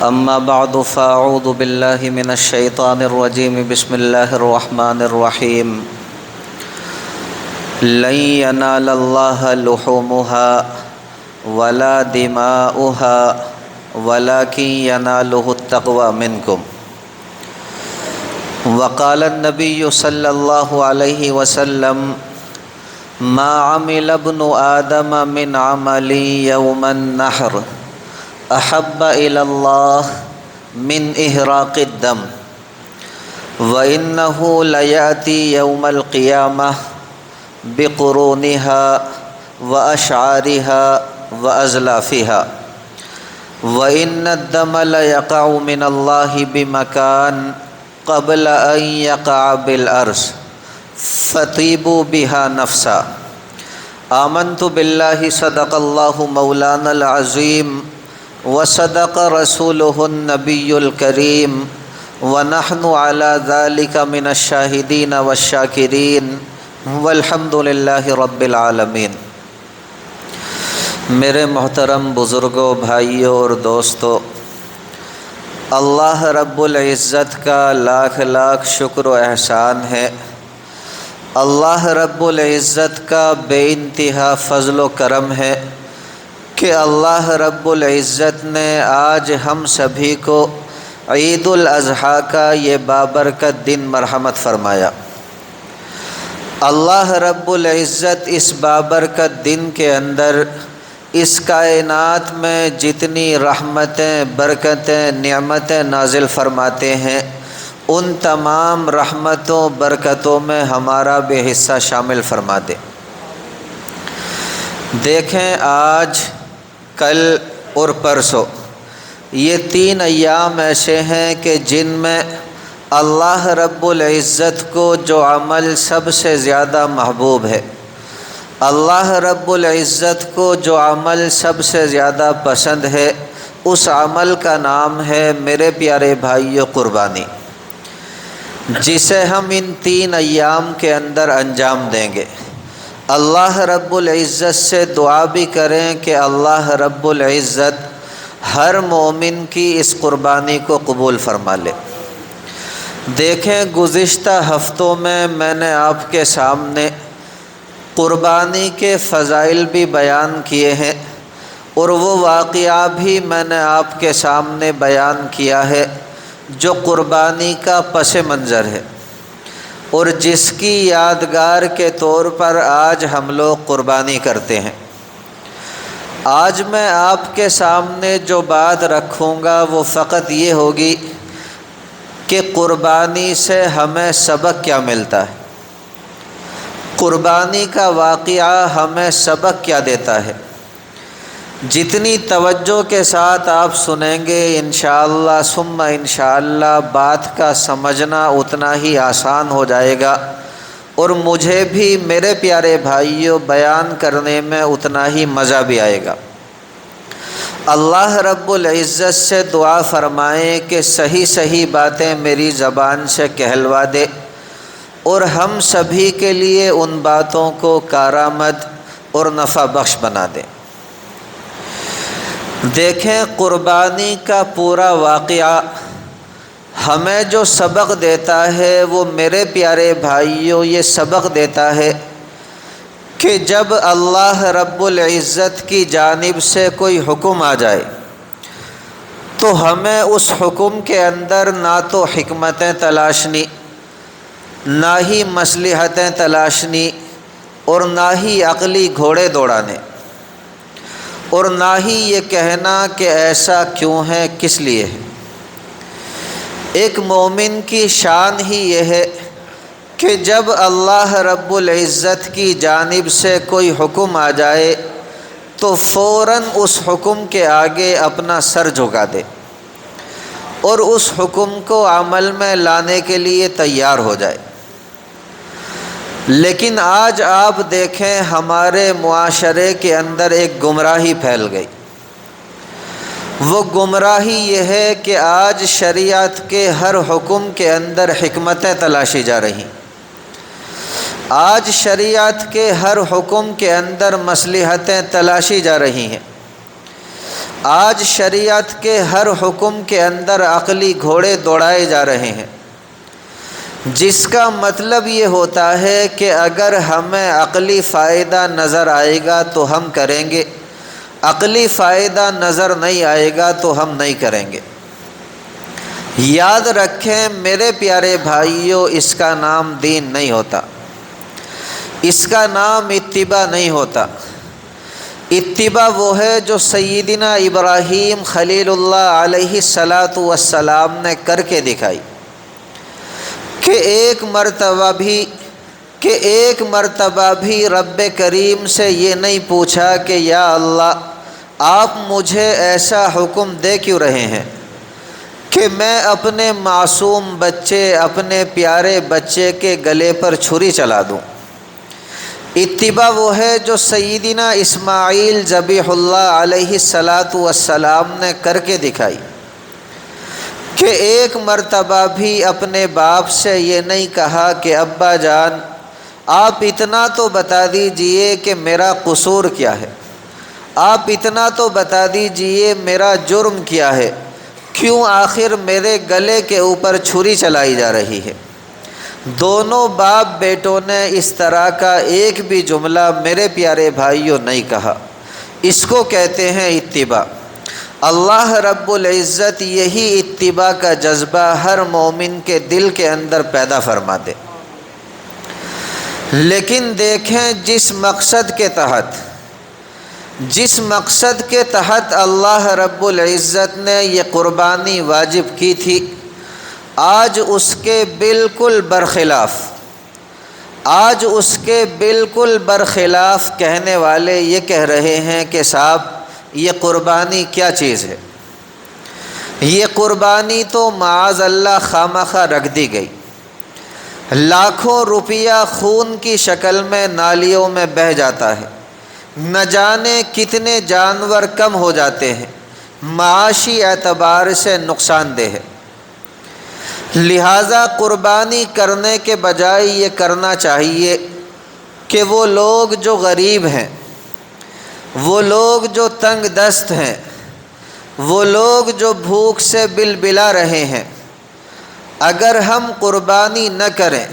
أما بعد فأعوذ بالله من الشيطان الرجيم بسم الله الرحمن الرحيم لن ينال الله لحومها ولا دماؤها ولكن يناله التقوى منكم وقال النبي صلى الله عليه وسلم ما عمل ابن آدم من عمل يوم النحر أحب إلى الله من إهراق الدم وإنه ليأتي يوم القيامة بقرونها وأشعارها وأزلافها وإن الدم ليقع من الله بمكان قبل أن يقع بالأرض فطيبوا بها نفسا آمنت بالله صدق الله مولانا العظيم وصدق رسوله النبي الكريم ونحن على ذلك من الشاهدين والشاكرين والحمد لله رب العالمین۔ میرے محترم بزرگوں، بھائیوں اور دوستوں، اللہ رب العزت کا لاکھ لاکھ شکر و احسان ہے۔ اللہ رب العزت کا بے انتہا فضل و کرم ہے کہ اللہ رب العزت نے آج ہم سبھی کو عید الاضحیٰ کا یہ بابرکت دن مرحمت فرمایا۔ اللہ رب العزت اس بابرکت دن کے اندر اس کائنات میں جتنی رحمتیں، برکتیں، نعمتیں نازل فرماتے ہیں، ان تمام رحمتوں، برکتوں میں ہمارا بھی حصہ شامل فرما دے۔ دیکھیں، آج، کل اور پرسوں یہ 3 ایام ایسے ہیں کہ جن میں اللہ رب العزت کو جو عمل سب سے زیادہ محبوب ہے، اللہ رب العزت کو جو عمل سب سے زیادہ پسند ہے، اس عمل کا نام ہے میرے پیارے بھائیو قربانی، جسے ہم ان 3 ایام کے اندر انجام دیں گے۔ اللہ رب العزت سے دعا بھی کریں کہ اللہ رب العزت ہر مومن کی اس قربانی کو قبول فرما لے۔ دیکھیں، گزشتہ ہفتوں میں نے آپ کے سامنے قربانی کے فضائل بھی بیان کیے ہیں، اور وہ واقعہ بھی میں نے آپ کے سامنے بیان کیا ہے جو قربانی کا پس منظر ہے، اور جس کی یادگار کے طور پر آج ہم لوگ قربانی کرتے ہیں۔ آج میں آپ کے سامنے جو بات رکھوں گا وہ فقط یہ ہوگی کہ قربانی سے ہمیں سبق کیا ملتا ہے، قربانی کا واقعہ ہمیں سبق کیا دیتا ہے۔ جتنی توجہ کے ساتھ آپ سنیں گے انشاءاللہ ثم انشاءاللہ بات کا سمجھنا اتنا ہی آسان ہو جائے گا، اور مجھے بھی میرے پیارے بھائیوں بیان کرنے میں اتنا ہی مزہ بھی آئے گا۔ اللہ رب العزت سے دعا فرمائیں کہ صحیح صحیح باتیں میری زبان سے کہلوا دے، اور ہم سبھی کے لیے ان باتوں کو کارآمد اور نفع بخش بنا دے۔ دیکھیں، قربانی کا پورا واقعہ ہمیں جو سبق دیتا ہے وہ میرے پیارے بھائیوں یہ سبق دیتا ہے کہ جب اللہ رب العزت کی جانب سے کوئی حکم آ جائے تو ہمیں اس حکم کے اندر نہ تو حکمتیں تلاشنی، نہ ہی مصلحتیں تلاشنی، اور نہ ہی عقلی گھوڑے دوڑانے، اور نہ ہی یہ کہنا کہ ایسا کیوں ہے، کس لیے ہے۔ ایک مومن کی شان ہی یہ ہے کہ جب اللہ رب العزت کی جانب سے کوئی حکم آ جائے تو فوراً اس حکم کے آگے اپنا سر جھکا دے اور اس حکم کو عمل میں لانے کے لیے تیار ہو جائے۔ لیکن آج آپ دیکھیں، ہمارے معاشرے کے اندر ایک گمراہی پھیل گئی۔ وہ گمراہی یہ ہے کہ آج شریعت کے ہر حکم کے اندر حکمتیں تلاشی جا رہی، آج شریعت کے ہر حکم کے اندر مصلحتیں تلاشی جا رہی ہیں، آج شریعت کے ہر حکم کے اندر عقلی گھوڑے دوڑائے جا رہے ہیں، جس کا مطلب یہ ہوتا ہے کہ اگر ہمیں عقلی فائدہ نظر آئے گا تو ہم کریں گے، عقلی فائدہ نظر نہیں آئے گا تو ہم نہیں کریں گے۔ یاد رکھیں میرے پیارے بھائیوں، اس کا نام دین نہیں ہوتا، اس کا نام اتباع نہیں ہوتا۔ اتباع وہ ہے جو سیدنا ابراہیم خلیل اللہ علیہ السلام نے کر کے دکھائی، کہ ایک مرتبہ بھی رب کریم سے یہ نہیں پوچھا کہ یا اللہ آپ مجھے ایسا حکم دے کیوں رہے ہیں کہ میں اپنے معصوم بچے، اپنے پیارے بچے کے گلے پر چھری چلا دوں۔ اتباع وہ ہے جو سیدنا اسماعیل ذبیح اللہ علیہ السلام نے کر کے دکھائی، کہ ایک مرتبہ بھی اپنے باپ سے یہ نہیں کہا کہ ابا جان آپ اتنا تو بتا دیجئے کہ میرا قصور کیا ہے، آپ اتنا تو بتا دیجئے میرا جرم کیا ہے، کیوں آخر میرے گلے کے اوپر چھری چلائی جا رہی ہے۔ دونوں باپ بیٹوں نے اس طرح کا ایک بھی جملہ میرے پیارے بھائیوں نہیں کہا۔ اس کو کہتے ہیں اتباع۔ اللہ رب العزت یہی اتباع کا جذبہ ہر مومن کے دل کے اندر پیدا فرما دے۔ لیکن دیکھیں جس مقصد کے تحت اللہ رب العزت نے یہ قربانی واجب کی تھی، آج اس کے بالکل برخلاف کہنے والے یہ کہہ رہے ہیں کہ صاحب یہ قربانی کیا چیز ہے، یہ قربانی تو معاذ اللہ خامخواہ رکھ دی گئی، لاکھوں روپیہ خون کی شکل میں نالیوں میں بہہ جاتا ہے، نہ جانے کتنے جانور کم ہو جاتے ہیں، معاشی اعتبار سے نقصان دہ ہے۔ لہٰذا قربانی کرنے کے بجائے یہ کرنا چاہیے کہ وہ لوگ جو غریب ہیں، وہ لوگ جو تنگ دست ہیں، وہ لوگ جو بھوک سے بلبلا رہے ہیں، اگر ہم قربانی نہ کریں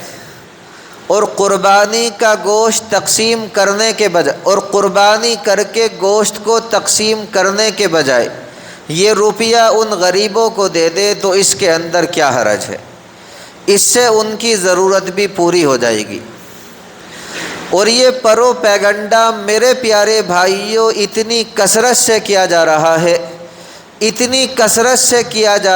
اور قربانی کا گوشت تقسیم کرنے کے بجائے اور قربانی کر کے گوشت کو تقسیم کرنے کے بجائے یہ روپیہ ان غریبوں کو دے دے تو اس کے اندر کیا حرج ہے؟ اس سے ان کی ضرورت بھی پوری ہو جائے گی۔ اور یہ پروپیگنڈا میرے پیارے بھائیوں اتنی کثرت سے کیا جا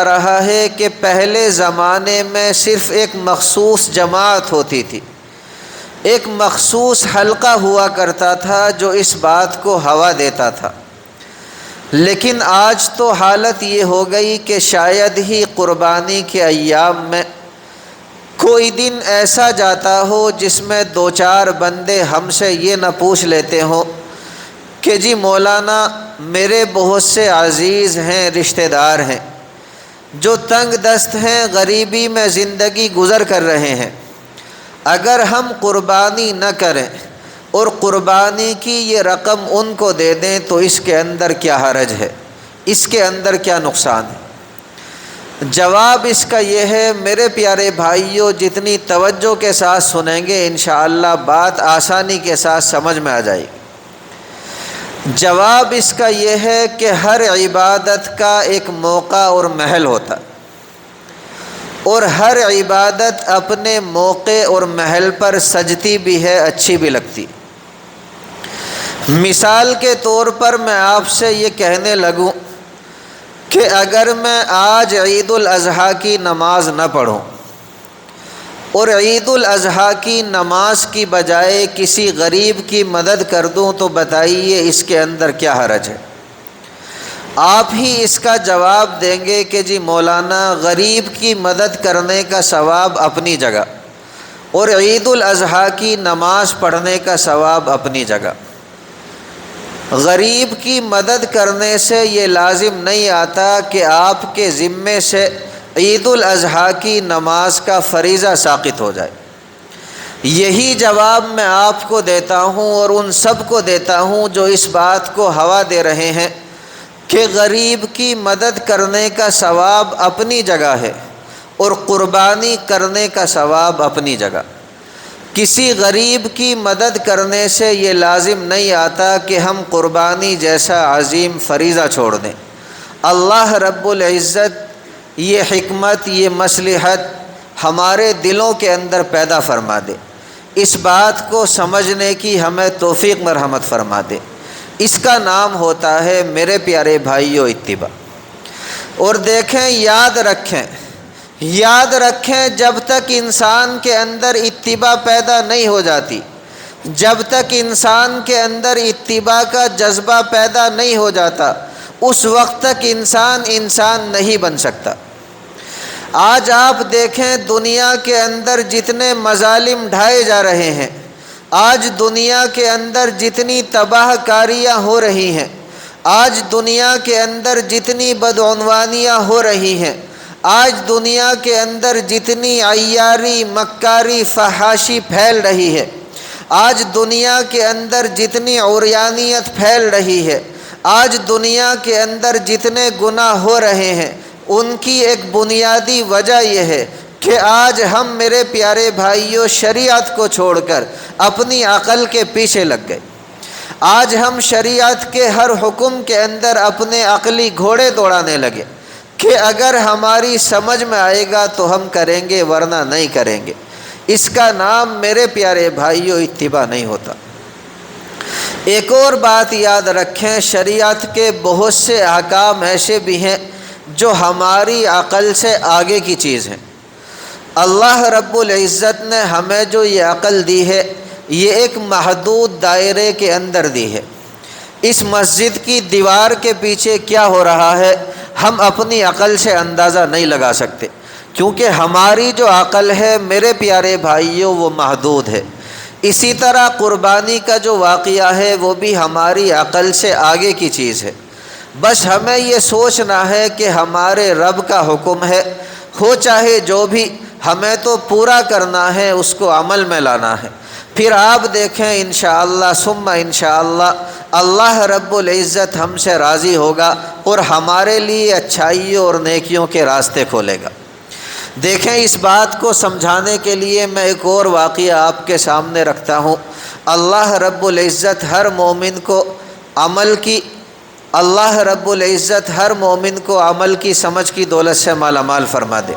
رہا ہے کہ پہلے زمانے میں صرف ایک مخصوص جماعت ہوتی تھی، ایک مخصوص حلقہ ہوا کرتا تھا جو اس بات کو ہوا دیتا تھا، لیکن آج تو حالت یہ ہو گئی کہ شاید ہی قربانی کے ایام میں کوئی دن ایسا جاتا ہو جس میں دو چار بندے ہم سے یہ نہ پوچھ لیتے ہوں کہ جی مولانا میرے بہت سے عزیز ہیں، رشتہ دار ہیں جو تنگ دست ہیں، غریبی میں زندگی گزر کر رہے ہیں، اگر ہم قربانی نہ کریں اور قربانی کی یہ رقم ان کو دے دیں تو اس کے اندر کیا حرج ہے، اس کے اندر کیا نقصان ہے؟ جواب اس کا یہ ہے میرے پیارے بھائیوں، جتنی توجہ کے ساتھ سنیں گے انشاءاللہ بات آسانی کے ساتھ سمجھ میں آ جائے گی۔ جواب اس کا یہ ہے کہ ہر عبادت کا ایک موقع اور محل ہوتا ہے، اور ہر عبادت اپنے موقع اور محل پر سجتی بھی ہے، اچھی بھی لگتی۔ مثال کے طور پر میں آپ سے یہ کہنے لگوں کہ اگر میں آج عید الاضحیٰ کی نماز نہ پڑھوں اور عید الاضحیٰ کی نماز کی بجائے کسی غریب کی مدد کر دوں تو بتائیے اس کے اندر کیا حرج ہے؟ آپ ہی اس کا جواب دیں گے کہ جی مولانا غریب کی مدد کرنے کا ثواب اپنی جگہ اور عید الاضحیٰ کی نماز پڑھنے کا ثواب اپنی جگہ۔ غریب کی مدد کرنے سے یہ لازم نہیں آتا کہ آپ کے ذمے سے عید الاضحیٰ کی نماز کا فریضہ ساقط ہو جائے۔ یہی جواب میں آپ کو دیتا ہوں اور ان سب کو دیتا ہوں جو اس بات کو ہوا دے رہے ہیں کہ غریب کی مدد کرنے کا ثواب اپنی جگہ ہے اور قربانی کرنے کا ثواب اپنی جگہ۔ کسی غریب کی مدد کرنے سے یہ لازم نہیں آتا کہ ہم قربانی جیسا عظیم فریضہ چھوڑ دیں۔ اللہ رب العزت یہ حکمت، یہ مصلحت ہمارے دلوں کے اندر پیدا فرما دے، اس بات کو سمجھنے کی ہمیں توفیق مرحمت فرما دے۔ اس کا نام ہوتا ہے میرے پیارے بھائیو اتباع۔ اور دیکھیں، یاد رکھیں جب تک انسان کے اندر اتباع پیدا نہیں ہو جاتی، جب تک انسان کے اندر اتباع کا جذبہ پیدا نہیں ہو جاتا، اس وقت تک انسان نہیں بن سکتا۔ آج آپ دیکھیں دنیا کے اندر جتنے مظالم ڈھائے جا رہے ہیں، آج دنیا کے اندر جتنی تباہ کاریاں ہو رہی ہیں، آج دنیا کے اندر جتنی بدعنوانیاں ہو رہی ہیں، آج دنیا کے اندر جتنی عیاری، مکاری، فحاشی پھیل رہی ہے، آج دنیا کے اندر جتنی عریانیت پھیل رہی ہے، آج دنیا کے اندر جتنے گناہ ہو رہے ہیں، ان کی ایک بنیادی وجہ یہ ہے کہ آج ہم میرے پیارے بھائیوں شریعت کو چھوڑ کر اپنی عقل کے پیچھے لگ گئے۔ آج ہم شریعت کے ہر حکم کے اندر اپنے عقلی گھوڑے دوڑانے لگے کہ اگر ہماری سمجھ میں آئے گا تو ہم کریں گے، ورنہ نہیں کریں گے۔ اس کا نام میرے پیارے بھائیوں اتباع نہیں ہوتا۔ ایک اور بات یاد رکھیں، شریعت کے بہت سے احکام ایسے بھی ہیں جو ہماری عقل سے آگے کی چیز ہیں۔ اللہ رب العزت نے ہمیں جو یہ عقل دی ہے، یہ ایک محدود دائرے کے اندر دی ہے۔ اس مسجد کی دیوار کے پیچھے کیا ہو رہا ہے ہم اپنی عقل سے اندازہ نہیں لگا سکتے، کیونکہ ہماری جو عقل ہے میرے پیارے بھائیوں وہ محدود ہے۔ اسی طرح قربانی کا جو واقعہ ہے وہ بھی ہماری عقل سے آگے کی چیز ہے۔ بس ہمیں یہ سوچنا ہے کہ ہمارے رب کا حکم ہے، ہو چاہے جو بھی، ہمیں تو پورا کرنا ہے، اس کو عمل میں لانا ہے۔ پھر آپ دیکھیں انشاءاللہ ثم انشاءاللہ اللہ رب العزت ہم سے راضی ہوگا اور ہمارے لیے اچھائیوں اور نیکیوں کے راستے کھولے گا۔ دیکھیں، اس بات کو سمجھانے کے لیے میں ایک اور واقعہ آپ کے سامنے رکھتا ہوں۔ اللہ رب العزت ہر مومن کو عمل کی سمجھ کی دولت سے مالا مال فرما دے۔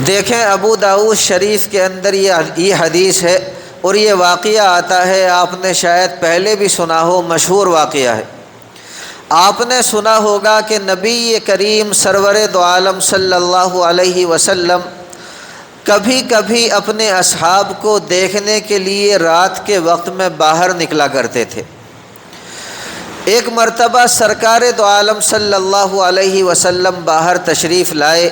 دیکھیں، ابو داؤد شریف کے اندر یہ حدیث ہے اور یہ واقعہ آتا ہے، آپ نے شاید پہلے بھی سنا ہو، مشہور واقعہ ہے۔ آپ نے سنا ہوگا کہ نبی کریم سرور دو عالم صلی اللہ علیہ وسلم کبھی کبھی اپنے اصحاب کو دیکھنے کے لیے رات کے وقت میں باہر نکلا کرتے تھے۔ ایک مرتبہ سرکار دو عالم صلی اللہ علیہ وسلم باہر تشریف لائے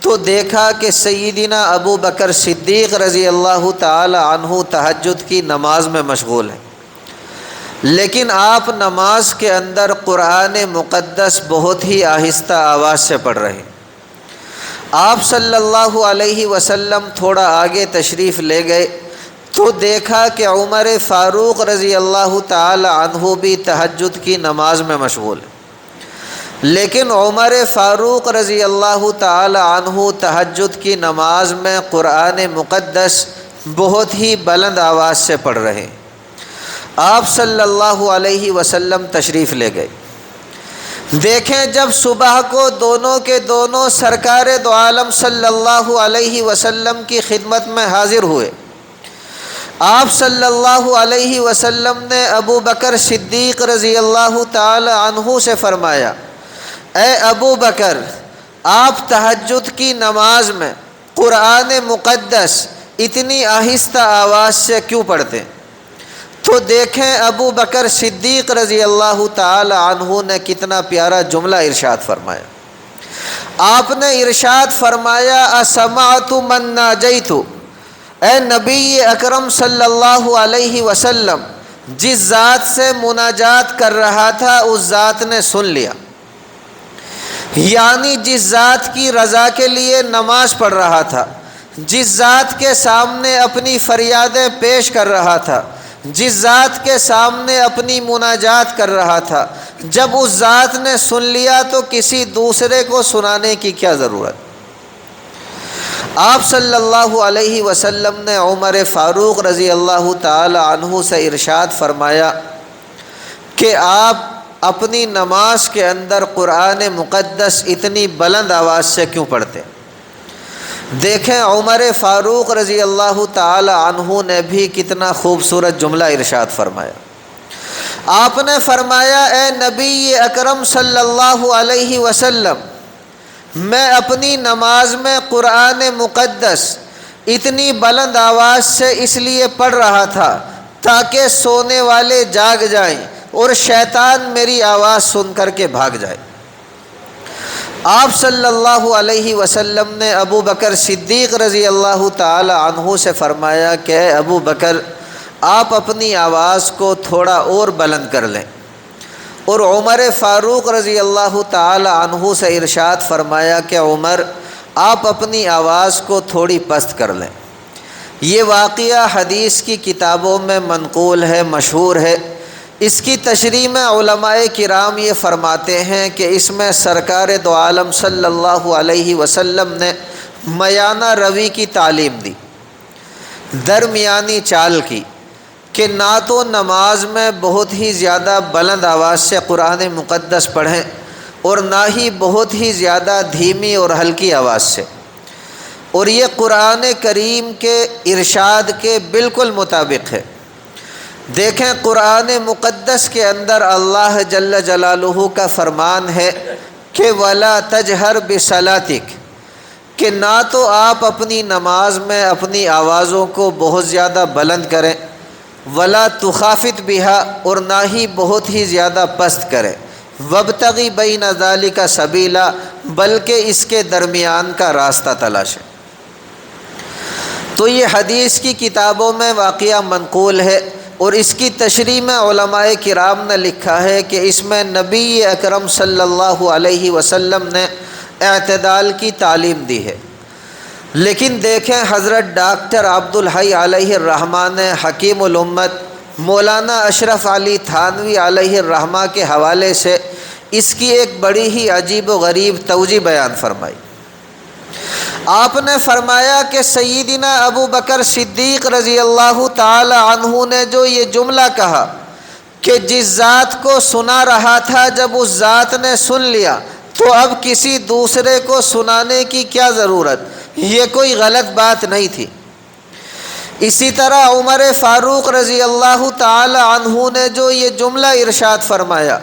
تو دیکھا کہ سیدنا ابو بکر صدیق رضی اللہ تعالی عنہ تہجد کی نماز میں مشغول ہیں، لیکن آپ نماز کے اندر قرآن مقدس بہت ہی آہستہ آواز سے پڑھ رہے ہیں۔ آپ صلی اللہ علیہ وسلم تھوڑا آگے تشریف لے گئے تو دیکھا کہ عمر فاروق رضی اللہ تعالی عنہ بھی تہجد کی نماز میں مشغول ہیں، لیکن عمر فاروق رضی اللہ تعالی عنہ تہجد کی نماز میں قرآن مقدس بہت ہی بلند آواز سے پڑھ رہے ہیں۔ آپ صلی اللہ علیہ وسلم تشریف لے گئے۔ دیکھیں، جب صبح کو دونوں کے دونوں سرکار دو عالم صلی اللہ علیہ وسلم کی خدمت میں حاضر ہوئے، آپ صلی اللہ علیہ وسلم نے ابو بکر صدیق رضی اللہ تعالی عنہ سے فرمایا، اے ابو بکر، آپ تہجد کی نماز میں قرآن مقدس اتنی آہستہ آواز سے کیوں پڑھتے ہیں؟ تو دیکھیں ابو بکر صدیق رضی اللہ تعالی عنہ نے کتنا پیارا جملہ ارشاد فرمایا۔ آپ نے ارشاد فرمایا، اسمعت من ناجیت، اے نبی اکرم صلی اللہ علیہ وسلم، جس ذات سے مناجات کر رہا تھا اس ذات نے سن لیا، یعنی جس ذات کی رضا کے لیے نماز پڑھ رہا تھا، جس ذات کے سامنے اپنی فریادیں پیش کر رہا تھا، جس ذات کے سامنے اپنی مناجات کر رہا تھا، جب اس ذات نے سن لیا تو کسی دوسرے کو سنانے کی کیا ضرورت؟ آپ صلی اللہ علیہ وسلم نے عمر فاروق رضی اللہ تعالی عنہ سے ارشاد فرمایا کہ آپ اپنی نماز کے اندر قرآن مقدس اتنی بلند آواز سے کیوں پڑھتے؟ دیکھیں عمر فاروق رضی اللہ تعالی عنہ نے بھی کتنا خوبصورت جملہ ارشاد فرمایا۔ آپ نے فرمایا اے نبی اکرم صلی اللہ علیہ وسلم، میں اپنی نماز میں قرآن مقدس اتنی بلند آواز سے اس لیے پڑھ رہا تھا تاکہ سونے والے جاگ جائیں اور شیطان میری آواز سن کر کے بھاگ جائے۔ آپ صلی اللہ علیہ وسلم نے ابو بکر صدیق رضی اللہ تعالی عنہ سے فرمایا کہ اے ابو بکر، آپ اپنی آواز کو تھوڑا اور بلند کر لیں، اور عمر فاروق رضی اللہ تعالی عنہ سے ارشاد فرمایا کہ عمر، آپ اپنی آواز کو تھوڑی پست کر لیں۔ یہ واقعہ حدیث کی کتابوں میں منقول ہے، مشہور ہے۔ اس کی تشریح میں علماء کرام یہ فرماتے ہیں کہ اس میں سرکار دو عالم صلی اللہ علیہ وسلم نے میانہ روی کی تعلیم دی، درمیانی چال کی، کہ نہ تو نماز میں بہت ہی زیادہ بلند آواز سے قرآن مقدس پڑھیں اور نہ ہی بہت ہی زیادہ دھیمی اور ہلکی آواز سے، اور یہ قرآن کریم کے ارشاد کے بالکل مطابق ہے۔ دیکھیں قرآن مقدس کے اندر اللہ جل جلالہ کا فرمان ہے کہ وَلَا تَجْهَرْ بِصَلَاتِكَ، کہ نہ تو آپ اپنی نماز میں اپنی آوازوں کو بہت زیادہ بلند کریں، وَلَا تُخَافِتْ بِهَا، اور نہ ہی بہت ہی زیادہ پست کریں، وَابْتَغِ بَيْنَ ذَلِكَ سَبِيلًا، بلکہ اس کے درمیان کا راستہ تلاش ہے۔ تو یہ حدیث کی کتابوں میں واقعہ منقول ہے، اور اس کی تشریح میں علماء کرام نے لکھا ہے کہ اس میں نبی اکرم صلی اللہ علیہ وسلم نے اعتدال کی تعلیم دی ہے۔ لیکن دیکھیں حضرت ڈاکٹر عبدالحی علیہ الرحمہ نے حکیم الامت مولانا اشرف علی تھانوی علیہ الرحمہ کے حوالے سے اس کی ایک بڑی ہی عجیب و غریب توجیہ بیان فرمائی۔ آپ نے فرمایا کہ سیدنا ابو بکر صدیق رضی اللہ تعالی عنہ نے جو یہ جملہ کہا کہ جس ذات کو سنا رہا تھا جب اس ذات نے سن لیا تو اب کسی دوسرے کو سنانے کی کیا ضرورت، یہ کوئی غلط بات نہیں تھی۔ اسی طرح عمر فاروق رضی اللہ تعالی عنہ نے جو یہ جملہ ارشاد فرمایا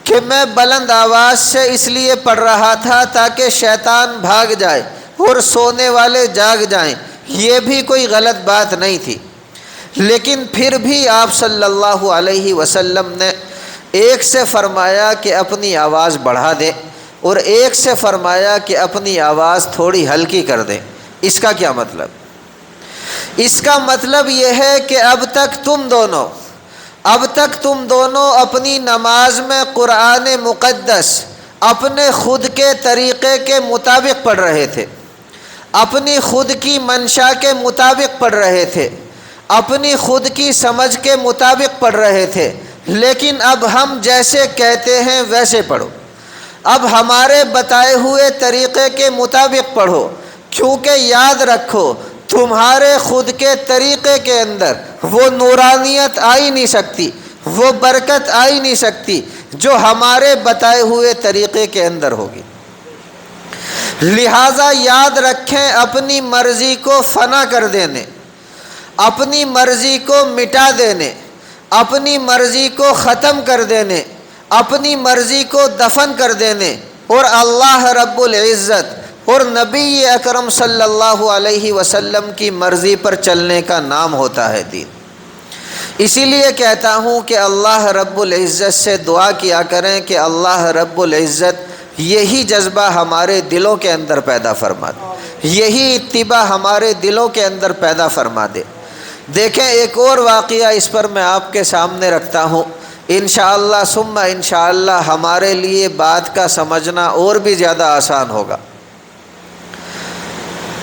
کہ میں بلند آواز سے اس لیے پڑھ رہا تھا تاکہ شیطان بھاگ جائے اور سونے والے جاگ جائیں، یہ بھی کوئی غلط بات نہیں تھی۔ لیکن پھر بھی آپ صلی اللہ علیہ وسلم نے ایک سے فرمایا کہ اپنی آواز بڑھا دیں اور ایک سے فرمایا کہ اپنی آواز تھوڑی ہلکی کر دیں۔ اس کا کیا مطلب؟ اس کا مطلب یہ ہے کہ اب تک تم دونوں اپنی نماز میں قرآن مقدس اپنے خود کے طریقے کے مطابق پڑھ رہے تھے، اپنی خود کی منشا کے مطابق پڑھ رہے تھے، اپنی خود کی سمجھ کے مطابق پڑھ رہے تھے، لیکن اب ہم جیسے کہتے ہیں ویسے پڑھو، اب ہمارے بتائے ہوئے طریقے کے مطابق پڑھو، کیونکہ یاد رکھو تمہارے خود کے طریقے کے اندر وہ نورانیت آ ہی نہیں سکتی، وہ برکت آ ہی نہیں سکتی جو ہمارے بتائے ہوئے طریقے کے اندر ہوگی۔ لہٰذا یاد رکھیں اپنی مرضی کو فنا کر دینے، اپنی مرضی کو مٹا دینے، اپنی مرضی کو ختم کر دینے، اپنی مرضی کو دفن کر دینے اور اللہ رب العزت اور نبی اکرم صلی اللہ علیہ وسلم کی مرضی پر چلنے کا نام ہوتا ہے دین۔ اسی لیے کہتا ہوں کہ اللہ رب العزت سے دعا کیا کریں کہ اللہ رب العزت یہی جذبہ ہمارے دلوں کے اندر پیدا فرما دے، یہی اتباع ہمارے دلوں کے اندر پیدا فرما دے۔ دیکھیں ایک اور واقعہ اس پر میں آپ کے سامنے رکھتا ہوں، انشاءاللہ ثم انشاءاللہ ہمارے لیے بات کا سمجھنا اور بھی زیادہ آسان ہوگا۔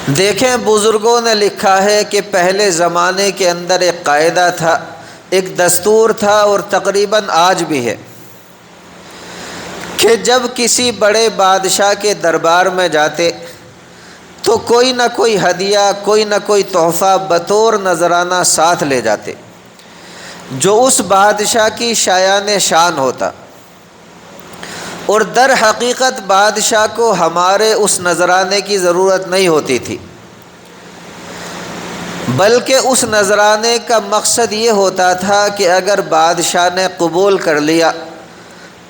دیکھیں بزرگوں نے لکھا ہے کہ پہلے زمانے کے اندر ایک قاعدہ تھا ایک دستور تھا اور تقریباً آج بھی ہے کہ جب کسی بڑے بادشاہ کے دربار میں جاتے تو کوئی نہ کوئی ہدیہ، کوئی نہ کوئی تحفہ بطور نذرانہ ساتھ لے جاتے، جو اس بادشاہ کی شایان شان ہوتا، اور در حقیقت بادشاہ کو ہمارے اس نذرانے کی ضرورت نہیں ہوتی تھی، بلکہ اس نذرانے کا مقصد یہ ہوتا تھا کہ اگر بادشاہ نے قبول کر لیا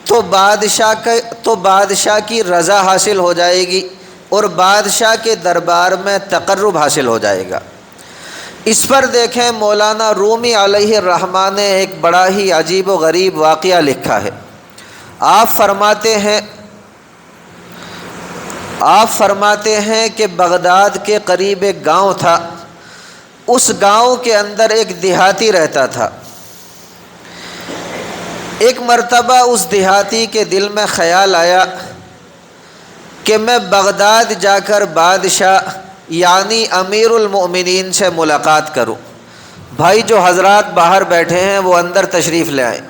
تو بادشاہ کی رضا حاصل ہو جائے گی اور بادشاہ کے دربار میں تقرب حاصل ہو جائے گا۔ اس پر دیکھیں مولانا رومی علیہ الرحمہ نے ایک بڑا ہی عجیب و غریب واقعہ لکھا ہے۔ آپ فرماتے ہیں کہ بغداد کے قریب ایک گاؤں تھا، اس گاؤں کے اندر ایک دیہاتی رہتا تھا۔ ایک مرتبہ اس دیہاتی کے دل میں خیال آیا کہ میں بغداد جا کر بادشاہ یعنی امیر المؤمنین سے ملاقات کروں۔ بھائی جو حضرات باہر بیٹھے ہیں وہ اندر تشریف لے آئیں،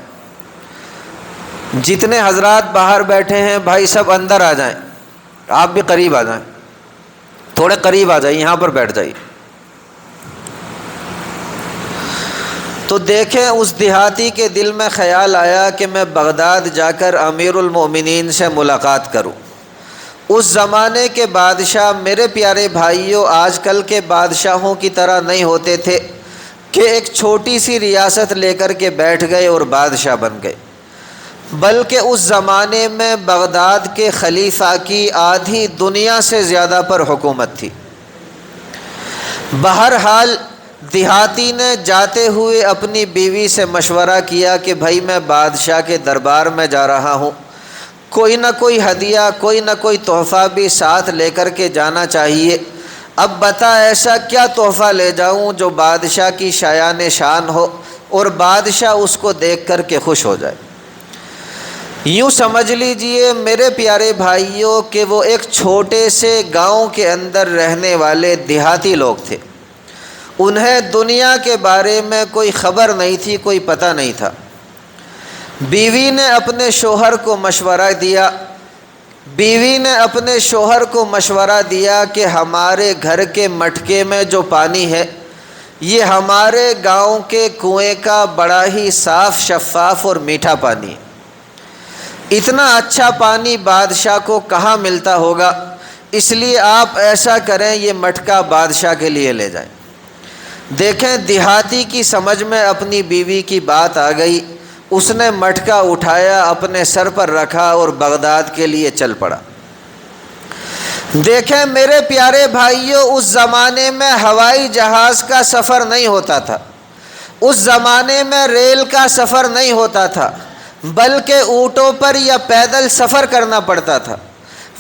جتنے حضرات باہر بیٹھے ہیں بھائی سب اندر آ جائیں، آپ بھی قریب آ جائیں، تھوڑے قریب آ جائیں، یہاں پر بیٹھ جائیے۔ تو دیکھیں اس دیہاتی کے دل میں خیال آیا کہ میں بغداد جا کر امیر المؤمنین سے ملاقات کروں۔ اس زمانے کے بادشاہ میرے پیارے بھائیوں آج کل کے بادشاہوں کی طرح نہیں ہوتے تھے کہ ایک چھوٹی سی ریاست لے کر کے بیٹھ گئے اور بادشاہ بن گئے، بلکہ اس زمانے میں بغداد کے خلیفہ کی آدھی دنیا سے زیادہ پر حکومت تھی۔ بہرحال دیہاتی نے جاتے ہوئے اپنی بیوی سے مشورہ کیا کہ بھائی میں بادشاہ کے دربار میں جا رہا ہوں، کوئی نہ کوئی ہدیہ، کوئی نہ کوئی تحفہ بھی ساتھ لے کر کے جانا چاہیے، اب بتا ایسا کیا تحفہ لے جاؤں جو بادشاہ کی شایان شان ہو اور بادشاہ اس کو دیکھ کر کے خوش ہو جائے۔ یوں سمجھ لیجئے میرے پیارے بھائیوں کہ وہ ایک چھوٹے سے گاؤں کے اندر رہنے والے دیہاتی لوگ تھے، انہیں دنیا کے بارے میں کوئی خبر نہیں تھی، کوئی پتہ نہیں تھا۔ بیوی نے اپنے شوہر کو مشورہ دیا کہ ہمارے گھر کے مٹکے میں جو پانی ہے یہ ہمارے گاؤں کے کنویں کا بڑا ہی صاف، شفاف اور میٹھا پانی ہے، اتنا اچھا پانی بادشاہ کو کہاں ملتا ہوگا، اس لیے آپ ایسا کریں یہ مٹکا بادشاہ کے لیے لے جائیں۔ دیکھیں دیہاتی کی سمجھ میں اپنی بیوی کی بات آ گئی، اس نے مٹکا اٹھایا، اپنے سر پر رکھا اور بغداد کے لیے چل پڑا۔ دیکھیں میرے پیارے بھائیوں اس زمانے میں ہوائی جہاز کا سفر نہیں ہوتا تھا، اس زمانے میں ریل کا سفر نہیں ہوتا تھا، بلکہ اونٹوں پر یا پیدل سفر کرنا پڑتا تھا۔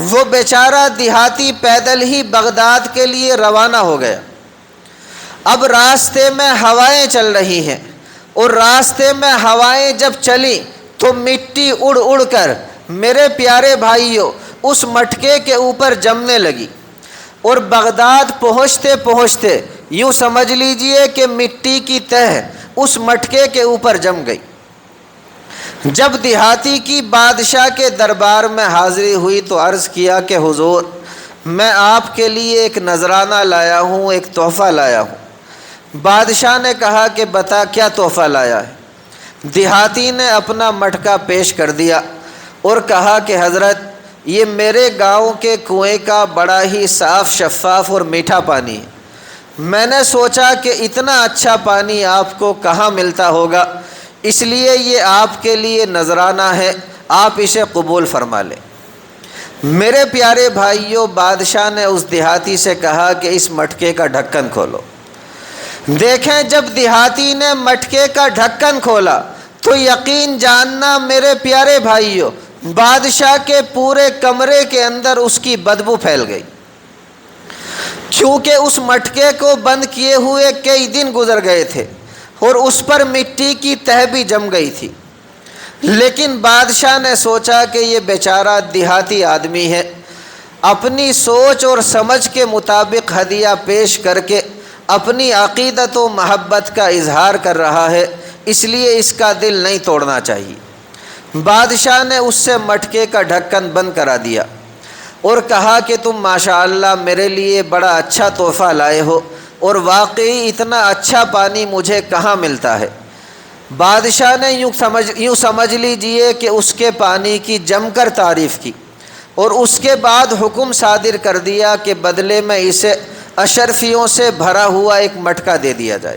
وہ بیچارہ دیہاتی پیدل ہی بغداد کے لیے روانہ ہو گیا۔ اب راستے میں ہوائیں چل رہی ہیں، اور راستے میں ہوائیں جب چلی تو مٹی اڑ اڑ کر میرے پیارے بھائیوں اس مٹکے کے اوپر جمنے لگی، اور بغداد پہنچتے پہنچتے یوں سمجھ لیجئے کہ مٹی کی تہ اس مٹکے کے اوپر جم گئی۔ جب دیہاتی کی بادشاہ کے دربار میں حاضری ہوئی تو عرض کیا کہ حضور میں آپ کے لیے ایک نذرانہ لایا ہوں، ایک تحفہ لایا ہوں۔ بادشاہ نے کہا کہ بتا کیا تحفہ لایا ہے؟ دیہاتی نے اپنا مٹکا پیش کر دیا اور کہا کہ حضرت یہ میرے گاؤں کے کنویں کا بڑا ہی صاف، شفاف اور میٹھا پانی ہے، میں نے سوچا کہ اتنا اچھا پانی آپ کو کہاں ملتا ہوگا، اس لیے یہ آپ کے لیے نذرانہ ہے، آپ اسے قبول فرما لیں۔ میرے پیارے بھائیوں بادشاہ نے اس دیہاتی سے کہا کہ اس مٹکے کا ڈھکن کھولو۔ دیکھیں جب دیہاتی نے مٹکے کا ڈھکن کھولا تو یقین جاننا میرے پیارے بھائیوں بادشاہ کے پورے کمرے کے اندر اس کی بدبو پھیل گئی، کیونکہ اس مٹکے کو بند کیے ہوئے کئی دن گزر گئے تھے اور اس پر مٹی کی تہ بھی جم گئی تھی۔ لیکن بادشاہ نے سوچا کہ یہ بیچارہ دیہاتی آدمی ہے، اپنی سوچ اور سمجھ کے مطابق ہدیہ پیش کر کے اپنی عقیدت و محبت کا اظہار کر رہا ہے، اس لیے اس کا دل نہیں توڑنا چاہیے۔ بادشاہ نے اس سے مٹکے کا ڈھکن بند کرا دیا اور کہا کہ تم ماشاءاللہ میرے لیے بڑا اچھا تحفہ لائے ہو، اور واقعی اتنا اچھا پانی مجھے کہاں ملتا ہے۔ بادشاہ نے یوں سمجھ لیجئے کہ اس کے پانی کی جم کر تعریف کی، اور اس کے بعد حکم صادر کر دیا کہ بدلے میں اسے اشرفیوں سے بھرا ہوا ایک مٹکا دے دیا جائے۔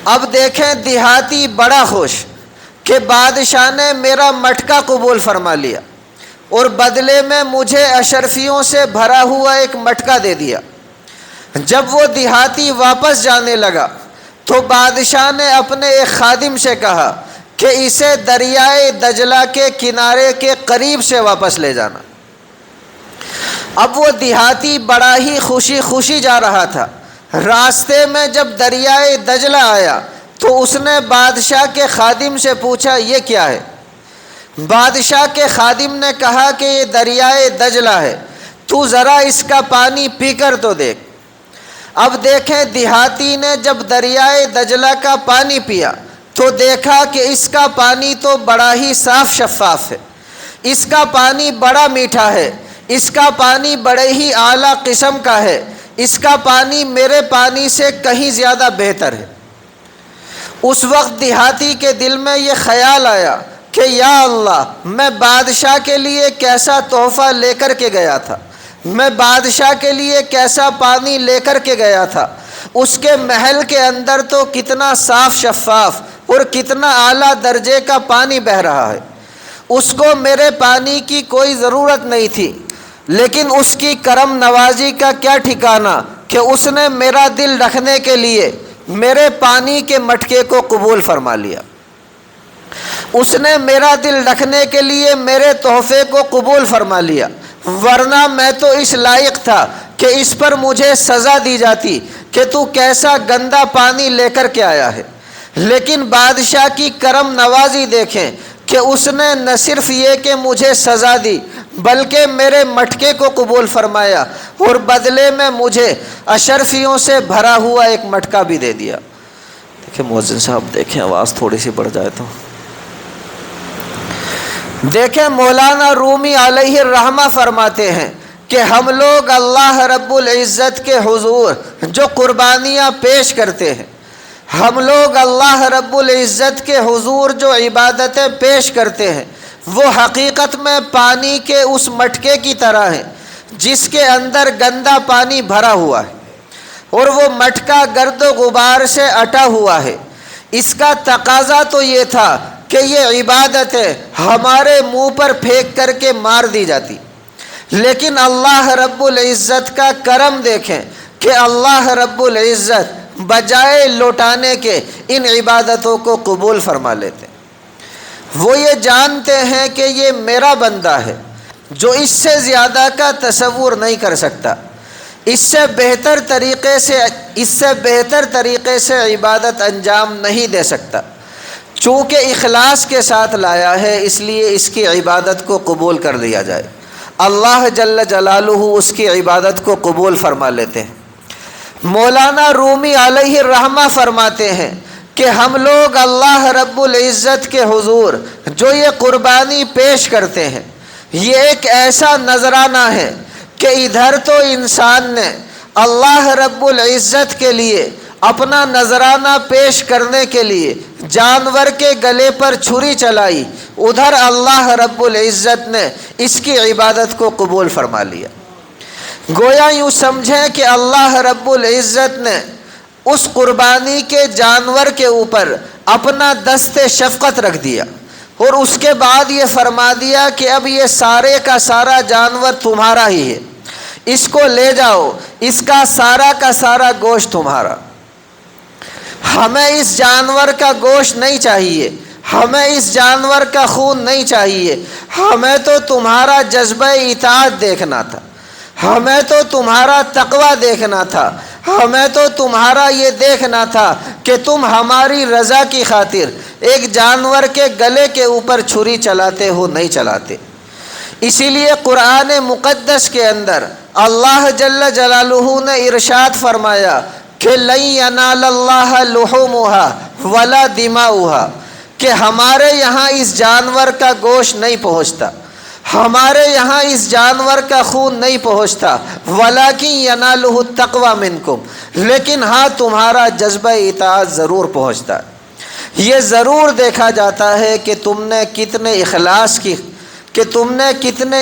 اب دیکھیں دیہاتی بڑا خوش کہ بادشاہ نے میرا مٹکا قبول فرما لیا اور بدلے میں مجھے اشرفیوں سے بھرا ہوا ایک مٹکا دے دیا۔ جب وہ دیہاتی واپس جانے لگا تو بادشاہ نے اپنے ایک خادم سے کہا کہ اسے دریائے دجلہ کے کنارے کے قریب سے واپس لے جانا۔ اب وہ دیہاتی بڑا ہی خوشی خوشی جا رہا تھا۔ راستے میں جب دریائے دجلہ آیا تو اس نے بادشاہ کے خادم سے پوچھا یہ کیا ہے؟ بادشاہ کے خادم نے کہا کہ یہ دریائے دجلہ ہے، تو ذرا اس کا پانی پی کر تو دیکھ۔ اب دیکھیں دیہاتی نے جب دریائے دجلہ کا پانی پیا تو دیکھا کہ اس کا پانی تو بڑا ہی صاف شفاف ہے، اس کا پانی بڑا میٹھا ہے، اس کا پانی بڑے ہی اعلیٰ قسم کا ہے، اس کا پانی میرے پانی سے کہیں زیادہ بہتر ہے۔ اس وقت دیہاتی کے دل میں یہ خیال آیا کہ یا اللہ، میں بادشاہ کے لیے کیسا تحفہ لے کر کے گیا تھا، میں بادشاہ کے لیے کیسا پانی لے کر کے گیا تھا، اس کے محل کے اندر تو کتنا صاف شفاف اور کتنا اعلیٰ درجے کا پانی بہہ رہا ہے، اس کو میرے پانی کی کوئی ضرورت نہیں تھی، لیکن اس کی کرم نوازی کا کیا ٹھکانہ کہ اس نے میرا دل رکھنے کے لیے میرے پانی کے مٹکے کو قبول فرما لیا، اس نے میرا دل رکھنے کے لیے میرے تحفے کو قبول فرما لیا، ورنہ میں تو اس لائق تھا کہ اس پر مجھے سزا دی جاتی کہ تو کیسا گندا پانی لے کر کے آیا ہے۔ لیکن بادشاہ کی کرم نوازی دیکھیں کہ اس نے نہ صرف یہ کہ مجھے سزا دی بلکہ میرے مٹکے کو قبول فرمایا اور بدلے میں مجھے اشرفیوں سے بھرا ہوا ایک مٹکا بھی دے دیا۔ دیکھیں مؤذن صاحب، دیکھیں آواز تھوڑی سی بڑھ جائے تو دیکھیں مولانا رومی علیہ الرحمہ فرماتے ہیں کہ ہم لوگ اللہ رب العزت کے حضور جو قربانیاں پیش کرتے ہیں، ہم لوگ اللہ رب العزت کے حضور جو عبادتیں پیش کرتے ہیں، وہ حقیقت میں پانی کے اس مٹکے کی طرح ہیں جس کے اندر گندا پانی بھرا ہوا ہے اور وہ مٹکا گرد و غبار سے اٹا ہوا ہے۔ اس کا تقاضا تو یہ تھا کہ یہ عبادتیں ہمارے منہ پر پھینک کر کے مار دی جاتی، لیکن اللہ رب العزت کا کرم دیکھیں کہ اللہ رب العزت بجائے لوٹانے کے ان عبادتوں کو قبول فرما لیتے ہیں۔ وہ یہ جانتے ہیں کہ یہ میرا بندہ ہے جو اس سے زیادہ کا تصور نہیں کر سکتا، اس سے بہتر طریقے سے عبادت انجام نہیں دے سکتا، چونکہ اخلاص کے ساتھ لایا ہے اس لیے اس کی عبادت کو قبول کر لیا جائے۔ اللہ جل جلالہ اس کی عبادت کو قبول فرما لیتے ہیں۔ مولانا رومی علیہ الرحمہ فرماتے ہیں کہ ہم لوگ اللہ رب العزت کے حضور جو یہ قربانی پیش کرتے ہیں، یہ ایک ایسا نذرانہ ہے کہ ادھر تو انسان نے اللہ رب العزت کے لیے اپنا نذرانہ پیش کرنے کے لیے جانور کے گلے پر چھری چلائی، ادھر اللہ رب العزت نے اس کی عبادت کو قبول فرما لیا۔ گویا یوں سمجھیں کہ اللہ رب العزت نے اس قربانی کے جانور کے اوپر اپنا دست شفقت رکھ دیا اور اس کے بعد یہ فرما دیا کہ اب یہ سارے کا سارا جانور تمہارا ہی ہے، اس کو لے جاؤ، اس کا سارا گوشت تمہارا۔ ہمیں اس جانور کا گوشت نہیں چاہیے، ہمیں اس جانور کا خون نہیں چاہیے، ہمیں تو تمہارا جذبہ اطاعت دیکھنا تھا، ہمیں تو تمہارا تقوی دیکھنا تھا، ہمیں تو تمہارا یہ دیکھنا تھا کہ تم ہماری رضا کی خاطر ایک جانور کے گلے کے اوپر چھری چلاتے ہو نہیں چلاتے۔ اسی لیے قرآن مقدس کے اندر اللہ جل جلالہ نے ارشاد فرمایا کہ لن ینال اللہ لحومها ولا دماؤہا، کہ ہمارے یہاں اس جانور کا گوشت نہیں پہنچتا، ہمارے یہاں اس جانور کا خون نہیں پہنچتا، ولیکن ینالہ التقوی منکم، لیکن ہاں تمہارا جذبہ اطاعت ضرور پہنچتا ہے۔ یہ ضرور دیکھا جاتا ہے کہ تم نے کتنے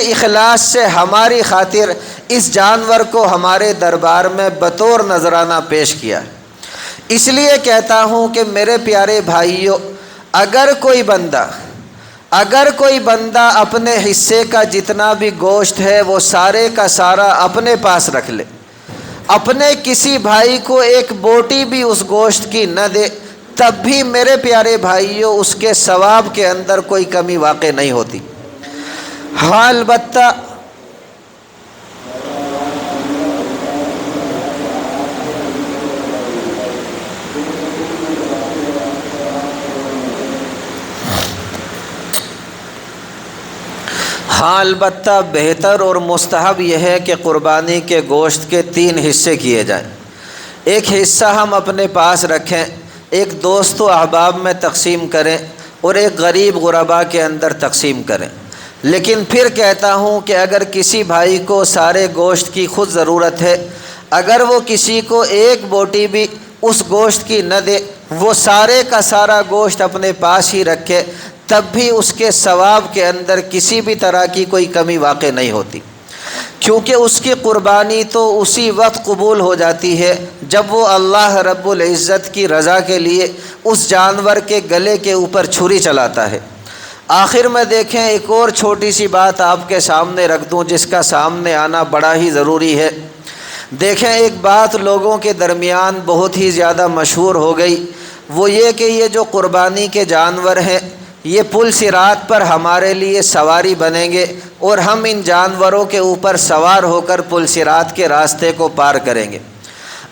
اخلاص سے ہماری خاطر اس جانور کو ہمارے دربار میں بطور نذرانہ پیش کیا ہے۔ اس لیے کہتا ہوں کہ میرے پیارے بھائیوں، اگر کوئی بندہ اپنے حصے کا جتنا بھی گوشت ہے وہ سارے کا سارا اپنے پاس رکھ لے، اپنے کسی بھائی کو ایک بوٹی بھی اس گوشت کی نہ دے، تب بھی میرے پیارے بھائیوں اس کے ثواب کے اندر کوئی کمی واقع نہیں ہوتی۔ ہاں البتہ بہتر اور مستحب یہ ہے کہ قربانی کے گوشت کے 3 حصے کیے جائیں۔ ایک حصہ ہم اپنے پاس رکھیں، ایک دوست و احباب میں تقسیم کریں، اور ایک غریب غربا کے اندر تقسیم کریں۔ لیکن پھر کہتا ہوں کہ اگر کسی بھائی کو سارے گوشت کی خود ضرورت ہے، اگر وہ کسی کو ایک بوٹی بھی اس گوشت کی نہ دے، وہ سارے کا سارا گوشت اپنے پاس ہی رکھے، تب بھی اس کے ثواب کے اندر کسی بھی طرح کی کوئی کمی واقع نہیں ہوتی، کیونکہ اس کی قربانی تو اسی وقت قبول ہو جاتی ہے جب وہ اللہ رب العزت کی رضا کے لیے اس جانور کے گلے کے اوپر چھری چلاتا ہے۔ آخر میں دیکھیں ایک اور چھوٹی سی بات آپ کے سامنے رکھ دوں جس کا سامنے آنا بڑا ہی ضروری ہے۔ دیکھیں ایک بات لوگوں کے درمیان بہت ہی زیادہ مشہور ہو گئی، وہ یہ کہ یہ جو قربانی کے جانور ہیں یہ پل صراط پر ہمارے لیے سواری بنیں گے اور ہم ان جانوروں کے اوپر سوار ہو کر پل صراط کے راستے کو پار کریں گے۔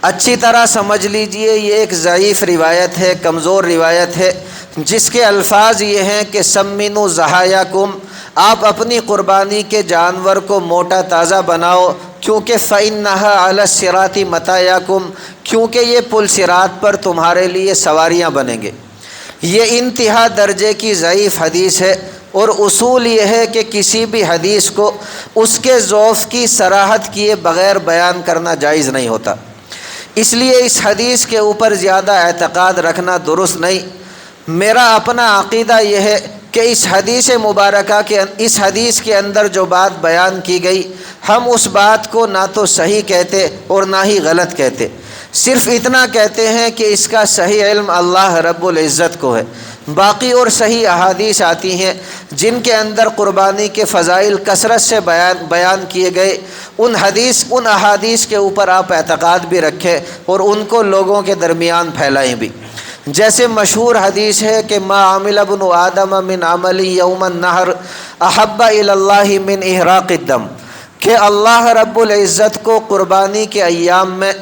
اچھی طرح سمجھ لیجئے یہ ایک ضعیف روایت ہے، کمزور روایت ہے، جس کے الفاظ یہ ہیں کہ سمنوا ضحایاکم، آپ اپنی قربانی کے جانور کو موٹا تازہ بناؤ، کیونکہ فإنھا علی الصراط مطایاکم، کیونکہ یہ پل صراط پر تمہارے لیے سواریاں بنیں گے۔ یہ انتہا درجے کی ضعیف حدیث ہے، اور اصول یہ ہے کہ کسی بھی حدیث کو اس کے ضعف کی صراحت کیے بغیر بیان کرنا جائز نہیں ہوتا، اس لیے اس حدیث کے اوپر زیادہ اعتقاد رکھنا درست نہیں۔ میرا اپنا عقیدہ یہ ہے کہ اس حدیث کے اندر جو بات بیان کی گئی، ہم اس بات کو نہ تو صحیح کہتے اور نہ ہی غلط کہتے، صرف اتنا کہتے ہیں کہ اس کا صحیح علم اللہ رب العزت کو ہے۔ باقی اور صحیح احادیث آتی ہیں جن کے اندر قربانی کے فضائل کثرت سے بیان کیے گئے، ان احادیث کے اوپر آپ اعتقاد بھی رکھیں اور ان کو لوگوں کے درمیان پھیلائیں بھی۔ جیسے مشہور حدیث ہے کہ ما عمل ابن آدم من عمل یوم النحر احب الی اللہ من احراق الدم، کہ اللہ رب العزت کو قربانی کے ایام میں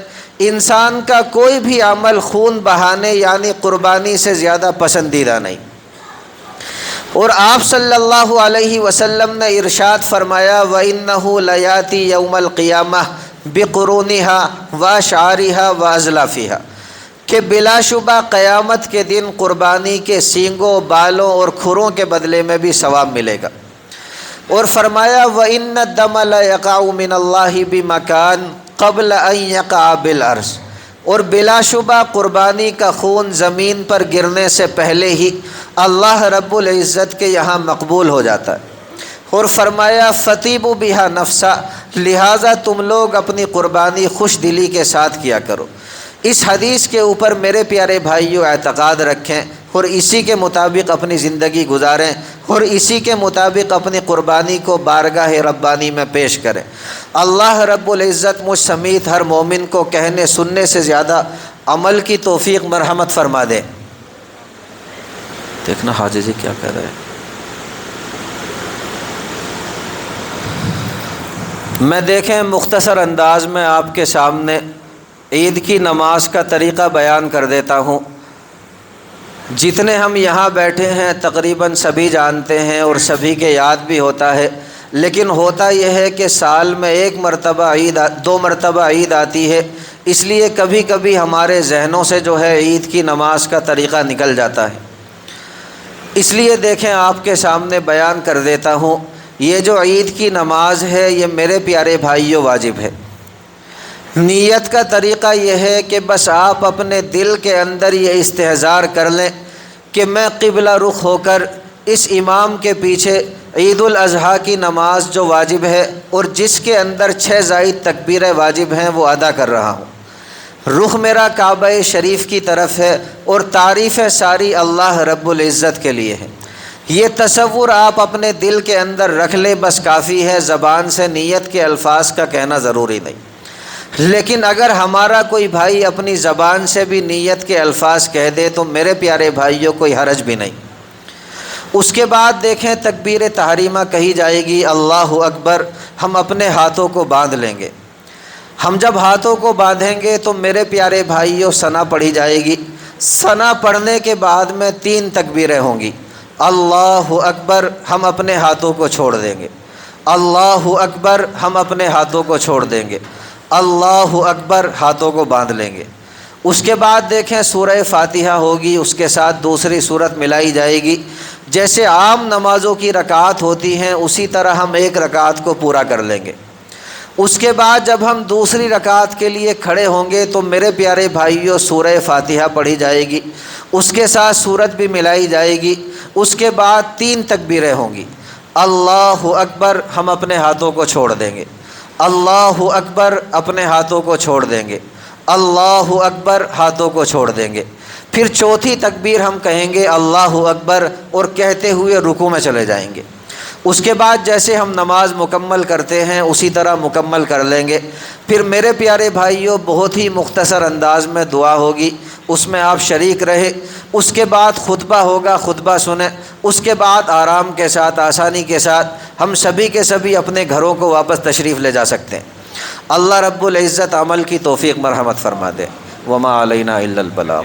انسان کا کوئی بھی عمل خون بہانے یعنی قربانی سے زیادہ پسندیدہ نہیں۔ اور آپ صلی اللہ علیہ وسلم نے ارشاد فرمایا وَإِنَّهُ لَيَأْتِي يَوْمَ الْقِيَامَةِ بِقُرُونِهَا وَأَشْعَارِهَا وَأَزْلَافِهَا، کہ بلا شبہ قیامت کے دن قربانی کے سینگوں، بالوں اور کھروں کے بدلے میں بھی ثواب ملے گا۔ اور فرمایا وَإِنَّ الدَّمَ لَيَقَعُ مِنَ اللَّهِ بِمَكَانٍ قبل ان یقع بالارض، اور بلا شبہ قربانی کا خون زمین پر گرنے سے پہلے ہی اللہ رب العزت کے یہاں مقبول ہو جاتا ہے۔ اور فرمایا فطیبوا بہا نفسا، لہٰذا تم لوگ اپنی قربانی خوش دلی کے ساتھ کیا کرو۔ اس حدیث کے اوپر میرے پیارے بھائیوں اعتقاد رکھیں اور اسی کے مطابق اپنی زندگی گزاریں اور اسی کے مطابق اپنی قربانی کو بارگاہ ربانی میں پیش کریں۔ اللہ رب العزت مجھ سمیت ہر مومن کو کہنے سننے سے زیادہ عمل کی توفیق مرحمت فرما دے۔ دیکھنا حاجی جی کیا کہہ رہے ہیں۔ میں دیکھیں مختصر انداز میں آپ کے سامنے عید کی نماز کا طریقہ بیان کر دیتا ہوں۔ جتنے ہم یہاں بیٹھے ہیں تقریباً سبھی جانتے ہیں اور سبھی کے یاد بھی ہوتا ہے، لیکن ہوتا یہ ہے کہ سال میں 2 مرتبہ عید آتی ہے۔ اس لیے کبھی کبھی ہمارے ذہنوں سے جو ہے عید کی نماز کا طریقہ نکل جاتا ہے۔ اس لیے دیکھیں آپ کے سامنے بیان کر دیتا ہوں، یہ جو عید کی نماز ہے یہ میرے پیارے بھائیوں واجب ہے۔ نیت کا طریقہ یہ ہے کہ بس آپ اپنے دل کے اندر یہ استحضار کر لیں کہ میں قبلہ رخ ہو کر اس امام کے پیچھے عید الاضحیٰ کی نماز جو واجب ہے اور جس کے اندر 6 زائد تکبیریں واجب ہیں وہ ادا کر رہا ہوں۔ رخ میرا کعبہ شریف کی طرف ہے اور تعریف ساری اللہ رب العزت کے لیے ہے۔ یہ تصور آپ اپنے دل کے اندر رکھ لیں، بس کافی ہے، زبان سے نیت کے الفاظ کا کہنا ضروری نہیں۔ لیکن اگر ہمارا کوئی بھائی اپنی زبان سے بھی نیت کے الفاظ کہہ دے تو میرے پیارے بھائیوں کوئی حرج بھی نہیں۔ اس کے بعد دیکھیں تکبیر تحریمہ کہی جائے گی، اللہ اکبر، ہم اپنے ہاتھوں کو باندھ لیں گے۔ ہم جب ہاتھوں کو باندھیں گے تو میرے پیارے بھائیوں ثنا پڑھی جائے گی۔ ثنا پڑھنے کے بعد میں 3 تکبیریں ہوں گی۔ اللہ اکبر، ہم اپنے ہاتھوں کو چھوڑ دیں گے۔ اللہ اکبر، ہم اپنے ہاتھوں کو چھوڑ دیں گے۔ اللہ اکبر، ہاتھوں کو باندھ لیں گے۔ اس کے بعد دیکھیں سورہ فاتحہ ہوگی، اس کے ساتھ دوسری سورت ملائی جائے گی۔ جیسے عام نمازوں کی رکعات ہوتی ہیں اسی طرح ہم ایک رکعت کو پورا کر لیں گے۔ اس کے بعد جب ہم دوسری رکعت کے لیے کھڑے ہوں گے تو میرے پیارے بھائیوں سورہ فاتحہ پڑھی جائے گی، اس کے ساتھ سورت بھی ملائی جائے گی۔ اس کے بعد 3 تکبیریں ہوں گی۔ اللہ اکبر، ہم اپنے ہاتھوں کو چھوڑ دیں گے۔ اللہ اکبر، اپنے ہاتھوں کو چھوڑ دیں گے۔ اللہ اکبر، ہاتھوں کو چھوڑ دیں گے۔ پھر چوتھی تکبیر ہم کہیں گے اللہ اکبر اور کہتے ہوئے رکوع میں چلے جائیں گے۔ اس کے بعد جیسے ہم نماز مکمل کرتے ہیں اسی طرح مکمل کر لیں گے۔ پھر میرے پیارے بھائیوں بہت ہی مختصر انداز میں دعا ہوگی، اس میں آپ شریک رہے۔ اس کے بعد خطبہ ہوگا، خطبہ سنیں۔ اس کے بعد آرام کے ساتھ، آسانی کے ساتھ ہم سبھی کے سبھی اپنے گھروں کو واپس تشریف لے جا سکتے ہیں۔ اللہ رب العزت عمل کی توفیق مرحمت فرما دے۔ وما علینا الا البلاغ۔